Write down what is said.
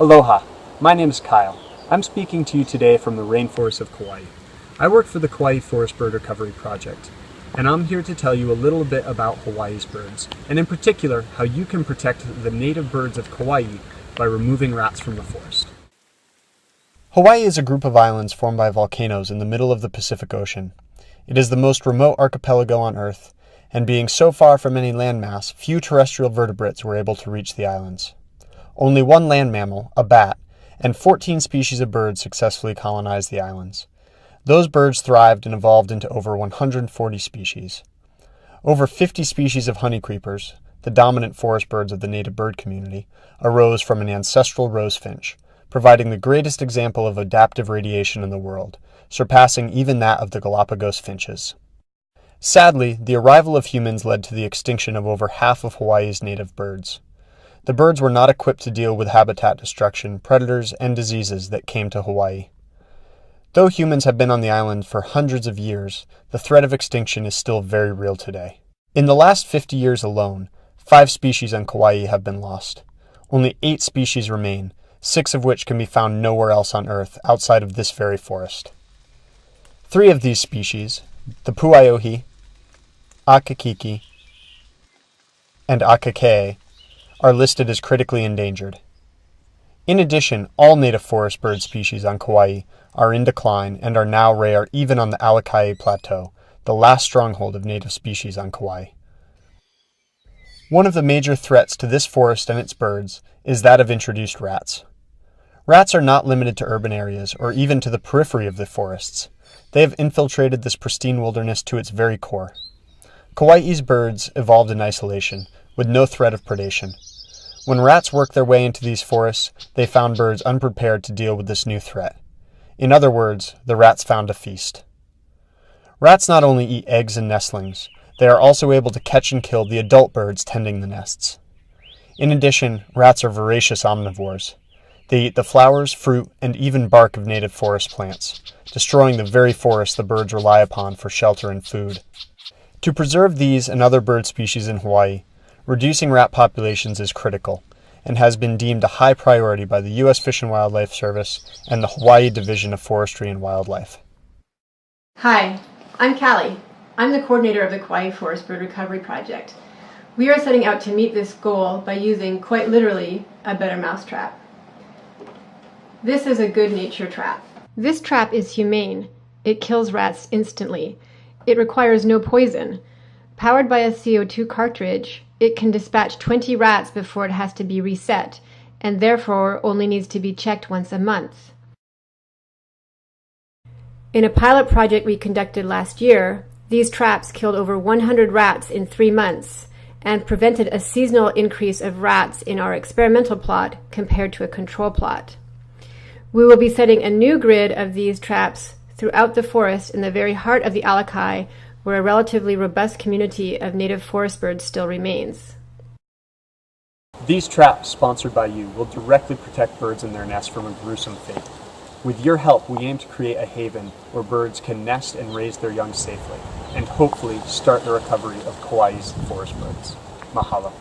Aloha, my name is Kyle. I'm speaking to you today from the rainforests of Kauai. I work for the Kauai Forest Bird Recovery Project, and I'm here to tell you a little bit about Hawaii's birds, and in particular, how you can protect the native birds of Kauai by removing rats from the forest. Hawaii is a group of islands formed by volcanoes in the middle of the Pacific Ocean. It is the most remote archipelago on Earth, and being so far from any landmass, few terrestrial vertebrates were able to reach the islands. Only one land mammal, a bat, and 14 species of birds successfully colonized the islands. Those birds thrived and evolved into over 140 species. Over 50 species of honeycreepers, the dominant forest birds of the native bird community, arose from an ancestral rosefinch, providing the greatest example of adaptive radiation in the world, surpassing even that of the Galapagos finches. Sadly, the arrival of humans led to the extinction of over half of Hawaii's native birds. The birds were not equipped to deal with habitat destruction, predators, and diseases that came to Hawaii. Though humans have been on the island for hundreds of years, the threat of extinction is still very real today. In the last 50 years alone, 5 species on Kauai have been lost. Only 8 species remain, 6 of which can be found nowhere else on Earth outside of this very forest. 3 of these species, the puaiohi, akakiki, and akake, are listed as critically endangered. In addition, all native forest bird species on Kauai are in decline and are now rare even on the Alakai Plateau, the last stronghold of native species on Kauai. One of the major threats to this forest and its birds is that of introduced rats. Rats are not limited to urban areas or even to the periphery of the forests. They have infiltrated this pristine wilderness to its very core. Kauai's birds evolved in isolation, with no threat of predation. When rats worked their way into these forests, they found birds unprepared to deal with this new threat. In other words, the rats found a feast. Rats not only eat eggs and nestlings, they are also able to catch and kill the adult birds tending the nests. In addition, rats are voracious omnivores. They eat the flowers, fruit, and even bark of native forest plants, destroying the very forests the birds rely upon for shelter and food. To preserve these and other bird species in Hawaii, reducing rat populations is critical and has been deemed a high priority by the U.S. Fish and Wildlife Service and the Hawaii Division of Forestry and Wildlife. Hi, I'm Callie. I'm the coordinator of the Kauai Forest Bird Recovery Project. We are setting out to meet this goal by using, quite literally, a better mousetrap. This is a Goodnature trap. This trap is humane. It kills rats instantly. It requires no poison. Powered by a CO2 cartridge, it can dispatch 20 rats before it has to be reset, and therefore only needs to be checked once a month. In a pilot project we conducted last year, these traps killed over 100 rats in 3 months and prevented a seasonal increase of rats in our experimental plot compared to a control plot. We will be setting a new grid of these traps throughout the forest in the very heart of the Alakai, where a relatively robust community of native forest birds still remains. These traps, sponsored by you, will directly protect birds in their nests from a gruesome fate. With your help, we aim to create a haven where birds can nest and raise their young safely, and hopefully start the recovery of Kauai's forest birds. Mahalo.